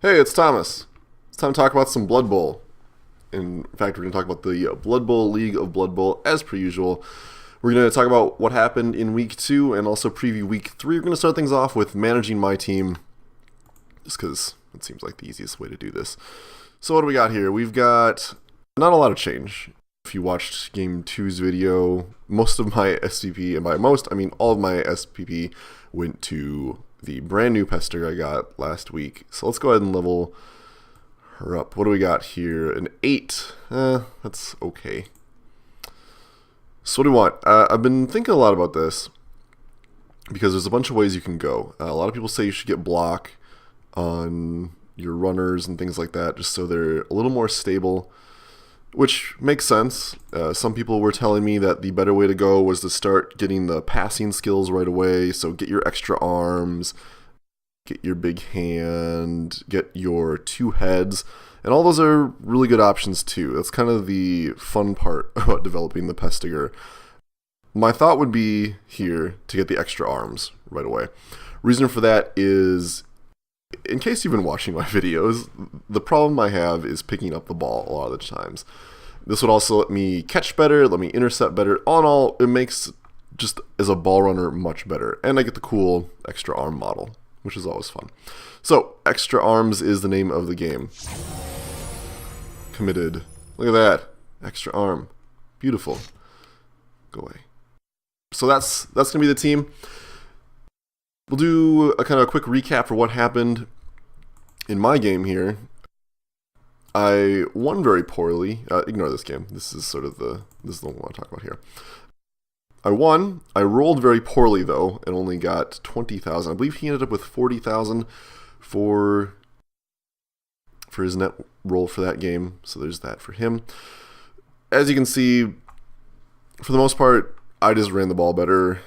Hey, it's Thomas. It's time to talk about some Blood Bowl. In fact, we're going to talk about the Blood Bowl League of Blood Bowl as per usual. We're going to talk about what happened in Week 2 and also preview Week 3. We're going to start things off with managing my team, just because it seems like the easiest way to do this. So what do we got here? We've got not a lot of change. If you watched Game 2's video, most of my SPP, and by most, I mean all of my SPP, went to the brand new pester I got last week. So let's go ahead and level her up. What do we got here? An 8. That's okay. So what do we want? I've been thinking a lot about this because there's a bunch of ways you can go. A lot of people say you should get block on your runners and things like that just so they're a little more stable, which makes sense. Some people were telling me that the better way to go was to start getting the passing skills right away. So get your extra arms, get your big hand, get your 2 heads, and all those are really good options too. That's kind of the fun part about developing the Pestiger. My thought would be here to get the extra arms right away. Reason for that is, in case you've been watching my videos, the problem I have is picking up the ball a lot of the times. This would also let me catch better, let me intercept better. All in all, it makes just as a ball runner much better. And I get the cool extra arm model, which is always fun. So, extra arms is the name of the game. Committed. Look at that. Extra arm. Beautiful. Go away. So that's going to be the team. We'll do a kind of a quick recap for what happened in my game here. I won very poorly. Ignore this game. This is the one I want to talk about here. I won. I rolled very poorly though, and only got 20,000. I believe he ended up with 40,000 for his net roll for that game. So there's that for him. As you can see, for the most part, I just ran the ball better.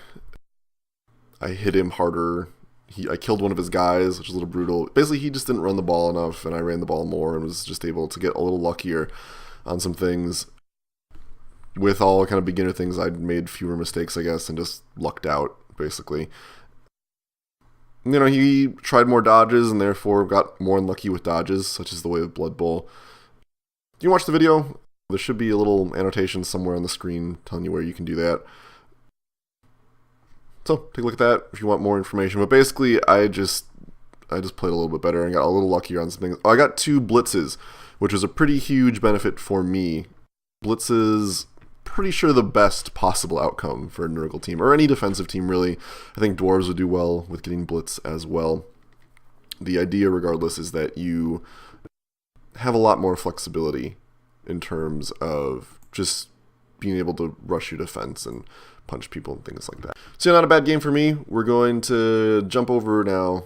I hit him harder. I killed one of his guys, which is a little brutal. Basically, he just didn't run the ball enough, and I ran the ball more and was just able to get a little luckier on some things. With all kind of beginner things, I'd made fewer mistakes, I guess, and just lucked out, basically. You know, he tried more dodges and therefore got more unlucky with dodges, such as the way of Blood Bowl. You can watch the video. There should be a little annotation somewhere on the screen telling you where you can do that. So take a look at that if you want more information. But basically, I just played a little bit better and got a little luckier on some things. Oh, I got 2 blitzes, which was a pretty huge benefit for me. Blitzes, pretty sure the best possible outcome for a Nurgle team, or any defensive team really. I think Dwarves would do well with getting blitz as well. The idea, regardless, is that you have a lot more flexibility in terms of just being able to rush your defense and punch people and things like that. So yeah, not a bad game for me. We're going to jump over now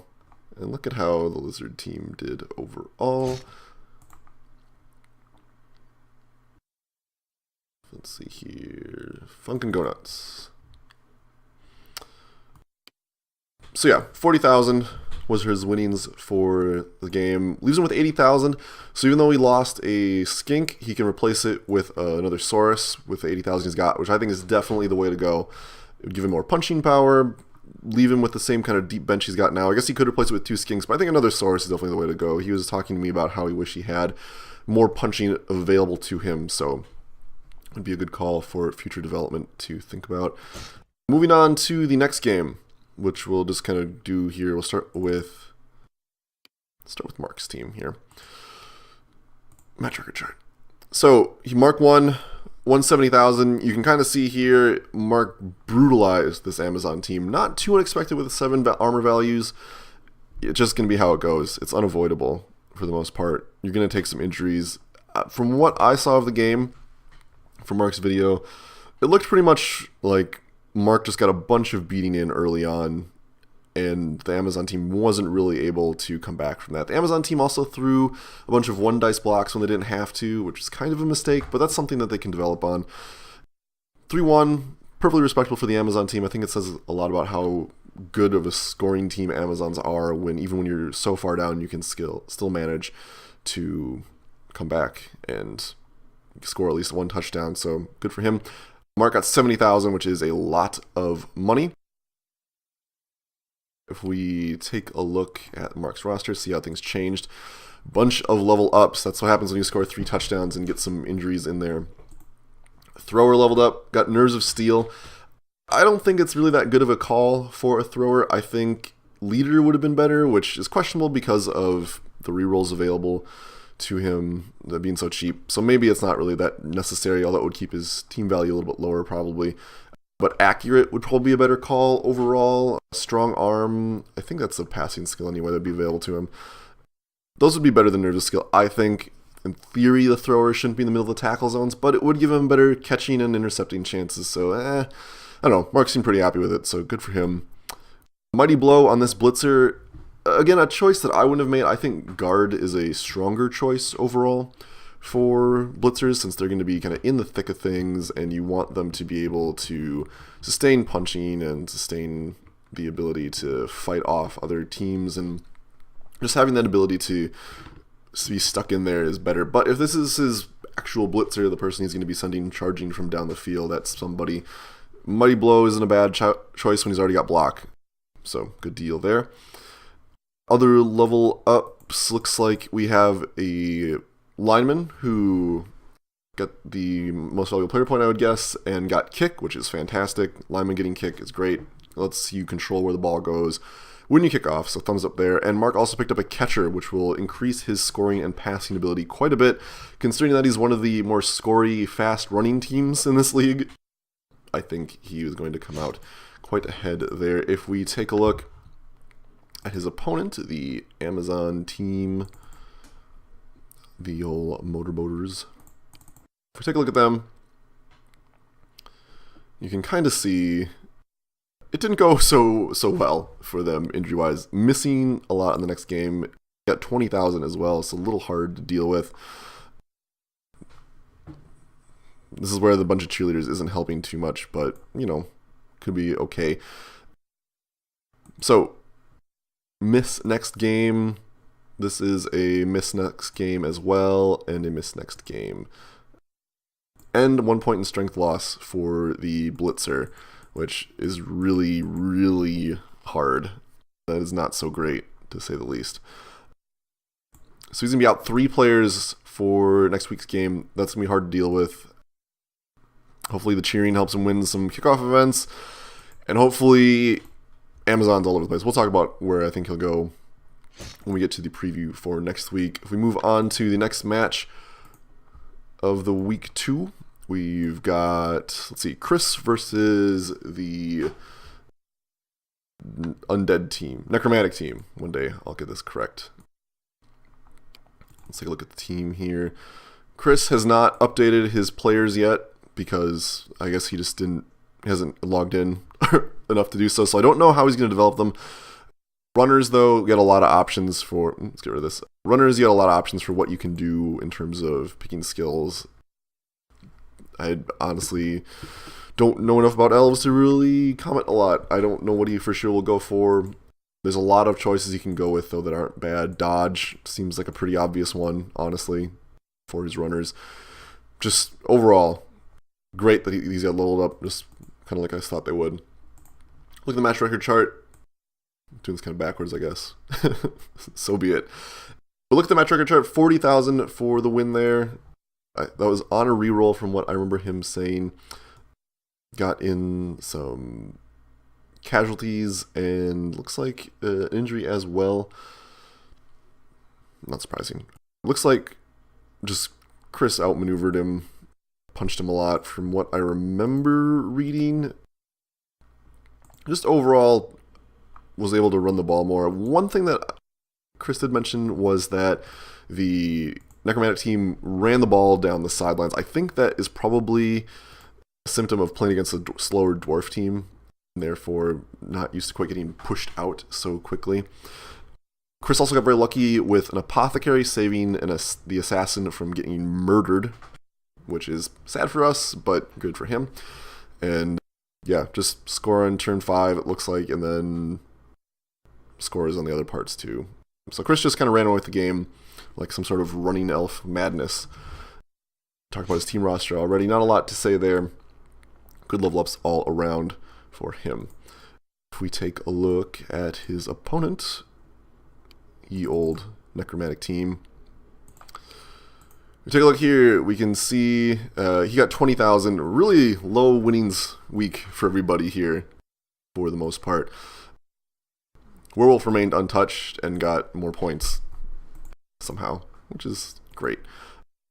and look at how the Lizard team did overall. Let's see here. Funk and Go Nuts. So yeah, 40,000 was his winnings for the game. Leaves him with 80,000. So even though he lost a skink, he can replace it with another Saurus with the 80,000 he's got, which I think is definitely the way to go. It would give him more punching power, leave him with the same kind of deep bench he's got now. I guess he could replace it with 2 skinks, but I think another Saurus is definitely the way to go. He was talking to me about how he wished he had more punching available to him, so it would be a good call for future development to think about. Moving on to the next game, which we'll just kind of do here. We'll start with Mark's team here. Match record chart. So Mark won 170,000. You can kind of see here Mark brutalized this Amazon team. Not too unexpected with 7 armor values. It's just going to be how it goes. It's unavoidable for the most part. You're going to take some injuries. From what I saw of the game, from Mark's video, it looked pretty much like Mark just got a bunch of beating in early on, and the Amazon team wasn't really able to come back from that. The Amazon team also threw a bunch of 1 dice blocks when they didn't have to, which is kind of a mistake, but that's something that they can develop on. 3-1, perfectly respectable for the Amazon team. I think it says a lot about how good of a scoring team Amazons are when even when you're so far down, you can still manage to come back and score at least 1 touchdown, so good for him. Mark got 70,000, which is a lot of money. If we take a look at Mark's roster, see how things changed. Bunch of level ups. That's what happens when you score 3 touchdowns and get some injuries in there. Thrower leveled up, got Nerves of Steel. I don't think it's really that good of a call for a thrower. I think Leader would have been better, which is questionable because of the rerolls available to him being so cheap. So maybe it's not really that necessary, although it would keep his team value a little bit lower probably. But Accurate would probably be a better call overall. Strong Arm, I think that's a passing skill anyway that would be available to him. Those would be better than Nerves of Skill. I think, in theory, the thrower shouldn't be in the middle of the tackle zones, but it would give him better catching and intercepting chances. So, I don't know. Mark seemed pretty happy with it, so good for him. Mighty Blow on this Blitzer. Again, a choice that I wouldn't have made. I think Guard is a stronger choice overall for blitzers, since they're going to be kind of in the thick of things, and you want them to be able to sustain punching and sustain the ability to fight off other teams, and just having that ability to be stuck in there is better. But if this is his actual blitzer, the person he's going to be sending charging from down the field, that's somebody. Mighty Blow isn't a bad choice when he's already got block, so good deal there. Other level ups, looks like we have a lineman who got the most valuable player point, I would guess, and got kick, which is fantastic. Lineman getting kick is great. Lets you control where the ball goes when you kick off, so thumbs up there. And Mark also picked up a catcher, which will increase his scoring and passing ability quite a bit, considering that he's one of the more scory, fast running teams in this league. I think he was going to come out quite ahead there. If we take a look at his opponent, the Amazon team, the old Motorboaters. If we take a look at them, you can kind of see it didn't go so well for them injury-wise. Missing a lot in the next game. Got 20,000 as well, so a little hard to deal with. This is where the bunch of cheerleaders isn't helping too much, but, could be okay. So, miss next game. This is a miss next game as well, and a miss next game. And 1 point in strength loss for the blitzer, which is really, really hard. That is not so great, to say the least. So he's going to be out 3 players for next week's game. That's going to be hard to deal with. Hopefully the cheering helps him win some kickoff events. And hopefully Amazon's all over the place. We'll talk about where I think he'll go when we get to the preview for next week. If we move on to the next match of the week 2, we've got, Chris versus the Undead team, Necromantic team. One day I'll get this correct. Let's take a look at the team here. Chris has not updated his players yet because I guess he just hasn't logged in enough to do so. So I don't know how he's going to develop them. Runners, though, get a lot of options for... Let's get rid of this. Runners, you get a lot of options for what you can do in terms of picking skills. I honestly don't know enough about elves to really comment a lot. I don't know what he for sure will go for. There's a lot of choices he can go with, though, that aren't bad. Dodge seems like a pretty obvious one, honestly, for his runners. Just overall, great that these got leveled up, just kind of like I thought they would. Look at the match record chart. I'm doing this kind of backwards, I guess. So be it. But look at the match record chart. 40,000 for the win there. That was on a reroll from what I remember him saying. Got in some casualties and looks like an injury as well. Not surprising. Looks like just Chris outmaneuvered him, punched him a lot from what I remember reading. Just overall was able to run the ball more. One thing that Chris did mention was that the Necromantic team ran the ball down the sidelines. I think that is probably a symptom of playing against a slower dwarf team, and therefore not used to quite getting pushed out so quickly. Chris also got very lucky with an apothecary saving the assassin from getting murdered, which is sad for us, but good for him. And yeah, just score on turn 5, it looks like, and then scores on the other parts too. So Chris just kind of ran away with the game like some sort of running elf madness. Talk about his team roster already. Not a lot to say there. Good level ups all around for him. If If we take a look at his opponent, ye old necromantic team, we take a look here, we can see he got 20,000, really low winnings week for everybody here for the most part. Werewolf remained untouched and got more points somehow, which is great.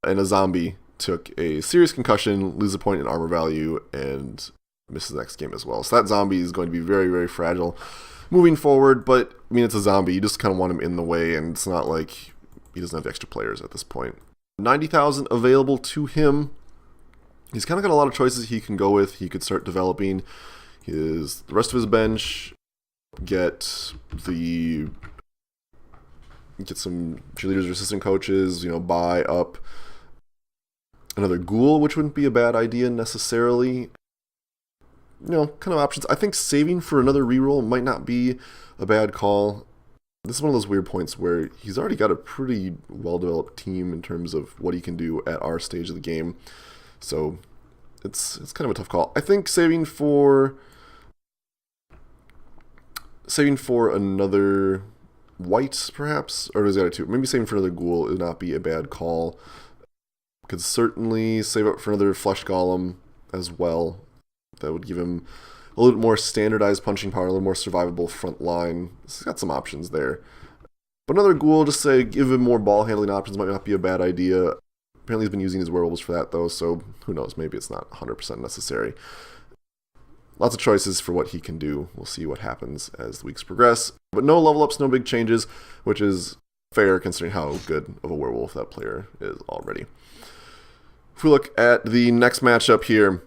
And a zombie took a serious concussion, loses a point in armor value, and misses the next game as well. So that zombie is going to be very, very fragile moving forward, but I mean, it's a zombie. You just kind of want him in the way, and it's not like he doesn't have extra players at this point. 90,000 available to him. He's kind of got a lot of choices he can go with. He could start developing the rest of his bench, get some cheerleaders or assistant coaches, buy up another ghoul, which wouldn't be a bad idea necessarily. Kind of options. I think saving for another reroll might not be a bad call. This is one of those weird points where he's already got a pretty well-developed team in terms of what he can do at our stage of the game. So it's kind of a tough call. I think saving for another white, perhaps, or does he got two? Maybe saving for another ghoul would not be a bad call. Could certainly save up for another flesh golem as well. That would give him a little bit more standardized punching power, a little more survivable front line. So he's got some options there. But another ghoul, just say give him more ball handling options, might not be a bad idea. Apparently he's been using his werewolves for that though, so who knows, maybe it's not 100% necessary. Lots of choices for what he can do. We'll see what happens as the weeks progress. But no level ups, no big changes, which is fair considering how good of a werewolf that player is already. If we look at the next matchup here,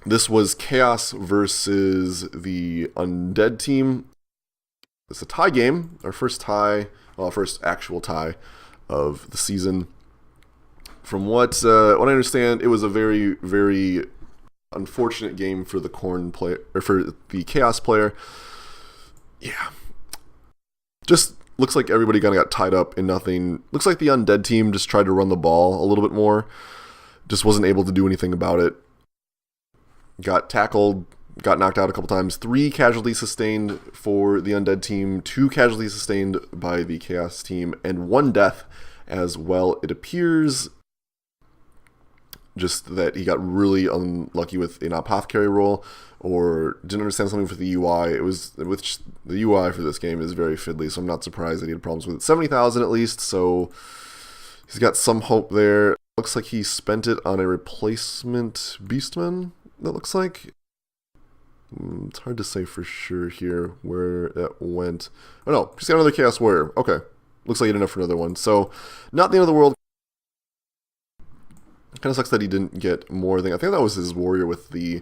this was Chaos versus the Undead team. It's a tie game, our first actual tie of the season. From what I understand, it was a very, very unfortunate game for the Khorne player, or for the Chaos player. Yeah, just looks like everybody kind of got tied up in nothing. Looks like the Undead team just tried to run the ball a little bit more, just wasn't able to do anything about it. Got tackled, got knocked out a couple times. 3 casualties sustained for the Undead team, 2 casualties sustained by the Chaos team, and 1 death as well. It appears just that he got really unlucky with an apothecary roll, or didn't understand something with the UI. Which the UI for this game is very fiddly, so I'm not surprised that he had problems with it. 70,000 at least, so he's got some hope there. Looks like he spent it on a replacement Beastman. That looks like. It's hard to say for sure here where that went. Oh no, just got another Chaos Warrior. Okay. Looks like he had enough for another one. So, not the end of the world. Kind of sucks that he didn't get more than. I think that was his Warrior with the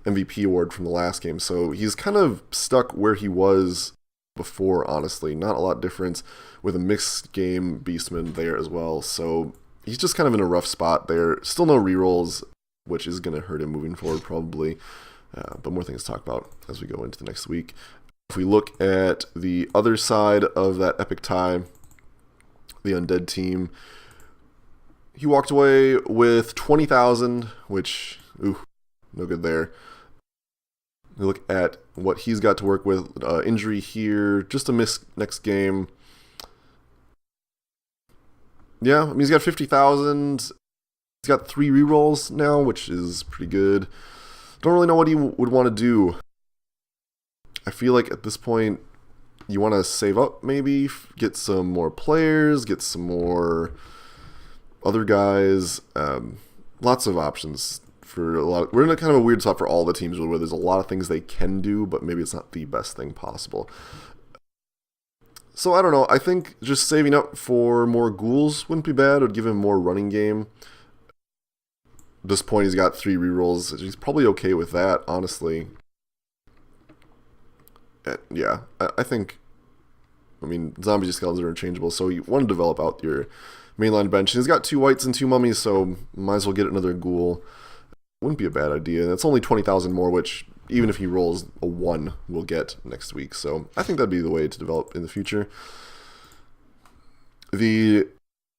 MVP award from the last game. So, he's kind of stuck where he was before, honestly. Not a lot difference with a mixed game Beastman there as well. So, he's just kind of in a rough spot there. Still no rerolls, which is going to hurt him moving forward probably. But more things to talk about as we go into the next week. If we look at the other side of that epic tie, the Undead team, he walked away with 20,000, which, no good there. We look at what he's got to work with. Injury here, just a miss next game. Yeah, I mean, he's got 50,000. He's got 3 rerolls now, which is pretty good. Don't really know what he would want to do. I feel like at this point, you want to save up maybe, get some more players, get some more other guys. Lots of options for a lot. We're in a kind of a weird spot for all the teams where there's a lot of things they can do, but maybe it's not the best thing possible. So I don't know. I think just saving up for more ghouls wouldn't be bad. It would give him more running game. At this point, he's got 3 rerolls. He's probably okay with that, honestly. Yeah, I think, zombies and skeletons are interchangeable, so you want to develop out your mainline bench. He's got 2 whites and 2 mummies, so might as well get another ghoul. Wouldn't be a bad idea. That's only 20,000 more, which, even if he rolls a 1, we'll get next week. So I think that'd be the way to develop in the future. The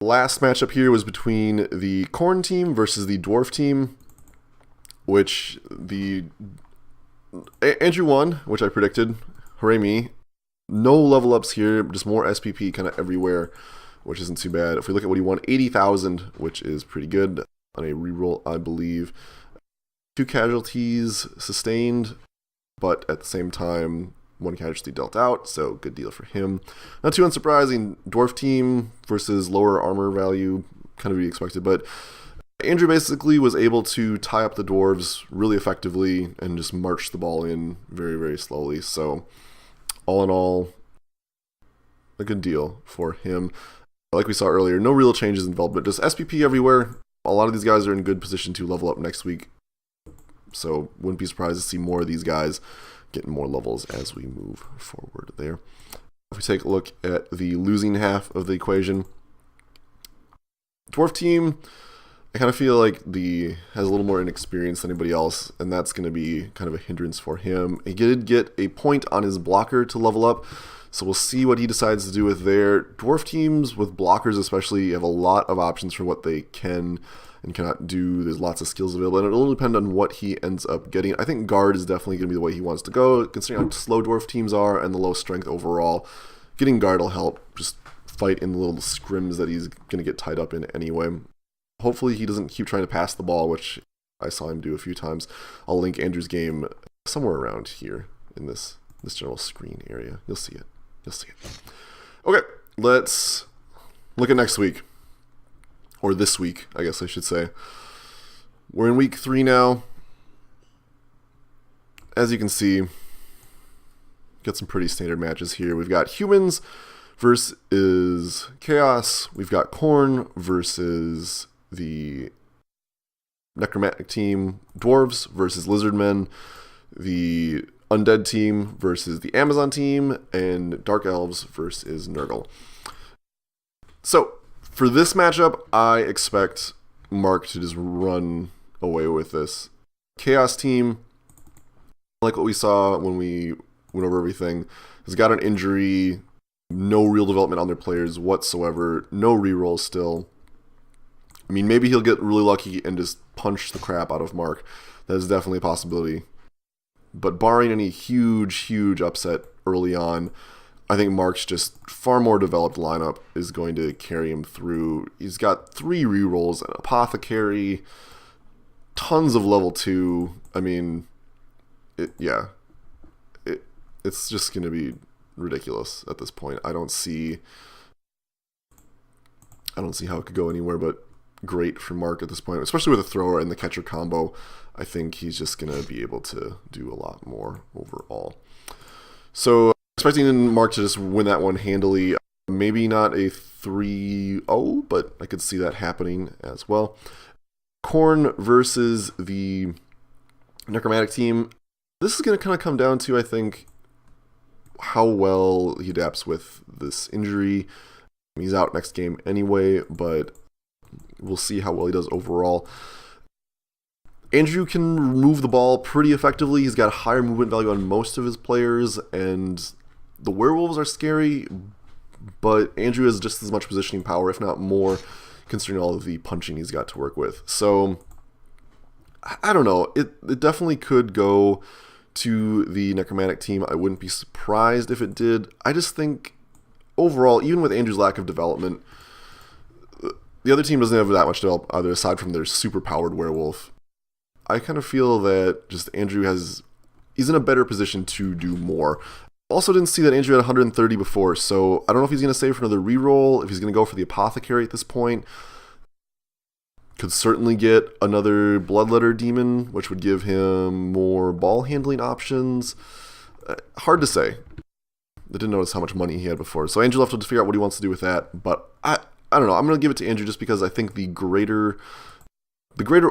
last matchup here was between the Khorne team versus the Dwarf team, which the Andrew won, which I predicted. Hooray me. No level ups here, just more SPP kind of everywhere, which isn't too bad. If we look at what he won, 80,000, which is pretty good on a reroll, I believe. 2 casualties sustained, but at the same time, 1 casualty dealt out, so good deal for him. Not too unsurprising, dwarf team versus lower armor value, kind of be expected, but Andrew basically was able to tie up the dwarves really effectively and just march the ball in very, very slowly. So all in all, a good deal for him. Like we saw earlier, no real changes involved, but just SPP everywhere. A lot of these guys are in good position to level up next week, so wouldn't be surprised to see more of these guys getting more levels as we move forward there. If we take a look at the losing half of the equation, dwarf team, I kind of feel like has a little more inexperience than anybody else, and that's going to be kind of a hindrance for him. He did get a point on his blocker to level up, so we'll see what he decides to do with there. Dwarf teams, with blockers especially, have a lot of options for what they can and cannot do. There's lots of skills available, and it'll depend on what he ends up getting. I think guard is definitely going to be the way he wants to go, considering how slow dwarf teams are and the low strength overall. Getting guard will help just fight in the little scrims that he's going to get tied up in anyway. Hopefully he doesn't keep trying to pass the ball, which I saw him do a few times. I'll link Andrew's game somewhere around here in this general screen area. You'll see it. You'll see it. Okay, let's look at next week. Or this week, I guess I should say. We're in week 3 now. As you can see, got some pretty standard matches here. We've got humans versus chaos. We've got Khorne versus the necromantic team, dwarves versus lizardmen, the undead team versus the Amazon team, and dark elves versus Nurgle. So for this matchup, I expect Mark to just run away with this. Chaos team, like what we saw when we went over everything, has got an injury, no real development on their players whatsoever, no rerolls still. I mean, maybe he'll get really lucky and just punch the crap out of Mark. That is definitely a possibility. But barring any huge upset early on, I think Mark's just far more developed lineup is going to carry him through. He's got 3 rerolls, an apothecary, tons of level 2. I mean, it's just going to be ridiculous at this point. I don't see how it could go anywhere but great for Mark at this point, especially with the thrower and the catcher combo. I think he's just going to be able to do a lot more overall. So expecting Mark to just win that one handily. Maybe not a 3-0, but I could see that happening as well. Khorne versus the necromantic team. This is going to kind of come down to, I think, how well he adapts with this injury. He's out next game anyway, but we'll see how well he does overall. Andrew can move the ball pretty effectively. He's got a higher movement value on most of his players, and the werewolves are scary, but Andrew has just as much positioning power, if not more, considering all of the punching he's got to work with. So, I don't know. It definitely could go to the necromantic team. I wouldn't be surprised if it did. I just think, overall, even with Andrew's lack of development, the other team doesn't have that much develop either, aside from their super-powered werewolf. I kind of feel that just Andrew he's in a better position to do more. Also didn't see that Andrew had 130 before, so I don't know if he's going to save for another reroll, if he's going to go for the apothecary at this point. Could certainly get another bloodletter demon, which would give him more ball handling options. Hard to say. I didn't notice how much money he had before, so Andrew will have to figure out what he wants to do with that, but I don't know. I'm going to give it to Andrew just because I think the greater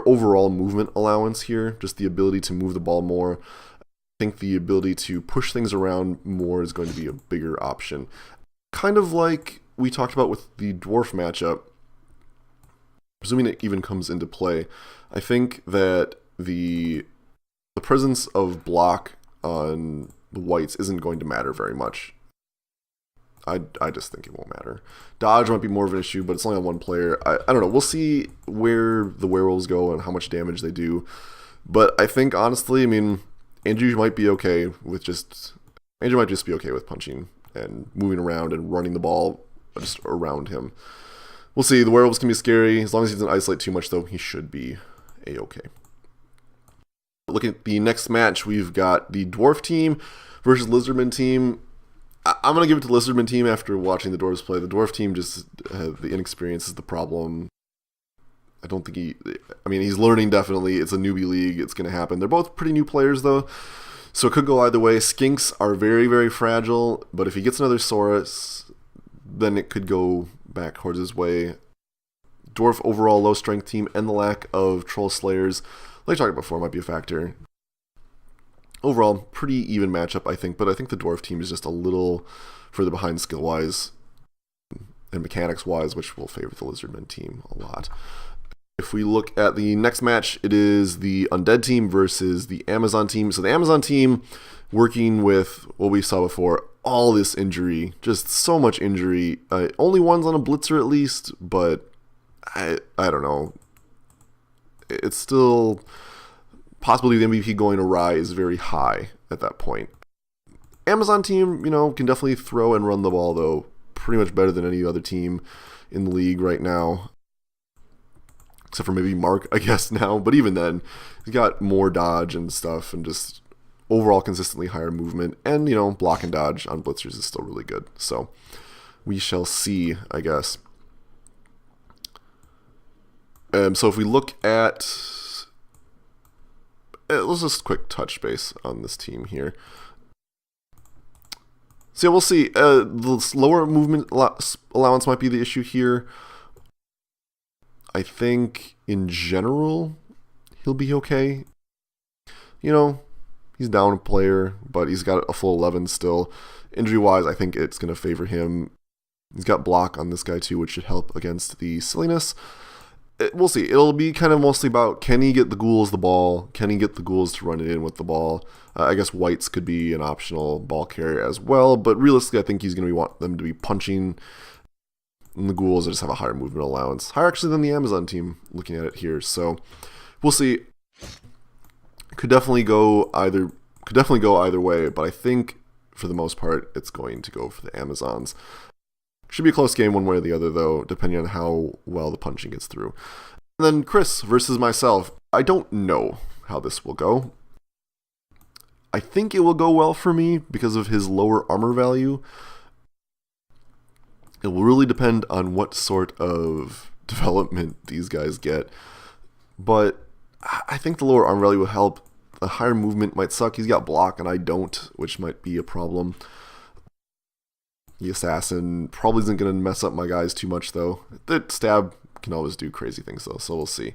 overall movement allowance here, just the ability to move the ball more, I think the ability to push things around more is going to be a bigger option. Kind of like we talked about with the dwarf matchup, presuming it even comes into play. I think that the presence of block on the whites isn't going to matter very much. I just think it won't matter. Dodge might be more of an issue, but it's only on one player. I don't know. We'll see where the werewolves go and how much damage they do. But I think, honestly, I mean, Andrew might be okay with just be okay with punching and moving around and running the ball just around him. We'll see. The werewolves can be scary. As long as he doesn't isolate too much, though, he should be a-okay. Looking at the next match, we've got the Dwarf team versus Lizardman team. I'm going to give it to the Lizardman team after watching the Dwarves play. The Dwarf team just, the inexperience is the problem. I don't think he's learning definitely. It's a newbie league. It's going to happen. They're both pretty new players, though, so it could go either way. Skinks are very, very fragile, but if he gets another Saurus, then it could go back towards his way. Dwarf overall low strength team and the lack of Troll Slayers, like I talked about before, might be a factor. Overall, pretty even matchup, I think, but I think the Dwarf team is just a little further behind skill-wise and mechanics-wise, which will favor the Lizardman team a lot. If we look at the next match, it is the Undead team versus the Amazon team. So the Amazon team working with what we saw before, all this injury, just so much injury. Only one's on a blitzer at least, but I don't know. It's still possibility of the MVP going awry is very high at that point. Amazon team, can definitely throw and run the ball, though, pretty much better than any other team in the league right now. Except for maybe Mark, I guess, now. But even then, he's got more dodge and stuff and just overall consistently higher movement. And, block and dodge on blitzers is still really good. So we shall see, I guess. So if we look at... let's just quick touch base on this team here. So yeah, we'll see. The lower movement allowance might be the issue here. I think in general he'll be okay. He's down a player, but he's got a full 11 still. Injury-wise, I think it's going to favor him. He's got block on this guy too, which should help against the silliness. We'll see. It'll be kind of mostly about, can he get the ghouls the ball? Can he get the ghouls to run it in with the ball? I guess whites could be an optional ball carrier as well, but realistically, I think he's going to want them to be punching. And the ghouls just have a higher movement allowance, higher actually than the Amazon team. Looking at it here, so we'll see. Could definitely go either way, but I think for the most part, it's going to go for the Amazons. Should be a close game one way or the other, though, depending on how well the punching gets through. And then Chris versus myself. I don't know how this will go. I think it will go well for me because of his lower armor value. It will really depend on what sort of development these guys get. But I think the lower armor value will help. The higher movement might suck. He's got block and I don't, which might be a problem. The assassin probably isn't going to mess up my guys too much, though. The stab can always do crazy things, though, so we'll see.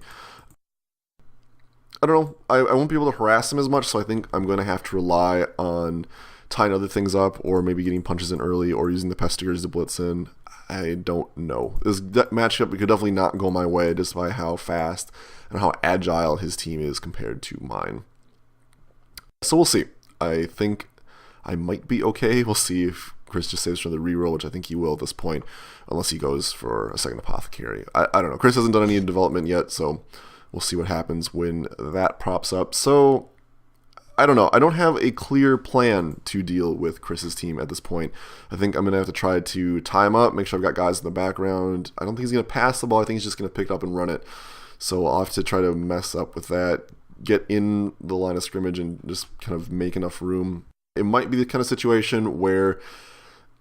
I don't know. I won't be able to harass him as much, so I think I'm going to have to rely on tying other things up, or maybe getting punches in early, or using the pestigers to blitz in. I don't know. This matchup could definitely not go my way, just by how fast and how agile his team is compared to mine. So we'll see. I think I might be okay. We'll see if Chris just saves from the reroll, which I think he will at this point, unless he goes for a second apothecary. I don't know. Chris hasn't done any development yet, so we'll see what happens when that props up. So I don't know. I don't have a clear plan to deal with Chris's team at this point. I think I'm going to have to try to tie him up, make sure I've got guys in the background. I don't think he's going to pass the ball. I think he's just going to pick it up and run it. So I'll have to try to mess up with that, get in the line of scrimmage and just kind of make enough room. It might be the kind of situation where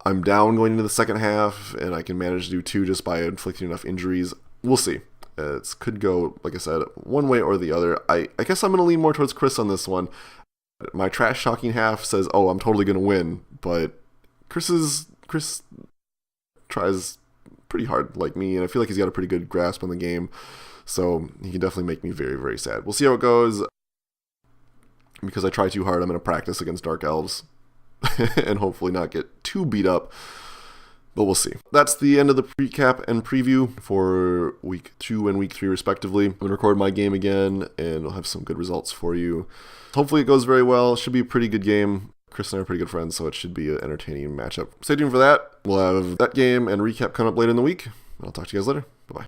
I'm down going into the second half and I can manage to do 2 just by inflicting enough injuries. We'll see. It could go, like I said, one way or the other. I guess I'm going to lean more towards Chris on this one. My trash talking half says, oh, I'm totally going to win, but Chris tries pretty hard like me, and I feel like he's got a pretty good grasp on the game, so he can definitely make me very, very sad. We'll see how it goes. Because I try too hard, I'm going to practice against Dark Elves and hopefully not get too beat up, but we'll see. That's the end of the recap and preview for week 2 and week 3 respectively. I'm going to record my game again and I'll have some good results for you. Hopefully it goes very well. It should be a pretty good game. Chris and I are pretty good friends, so it should be an entertaining matchup. Stay tuned for that. We'll have that game and recap coming up later in the week. I'll talk to you guys later. Bye-bye.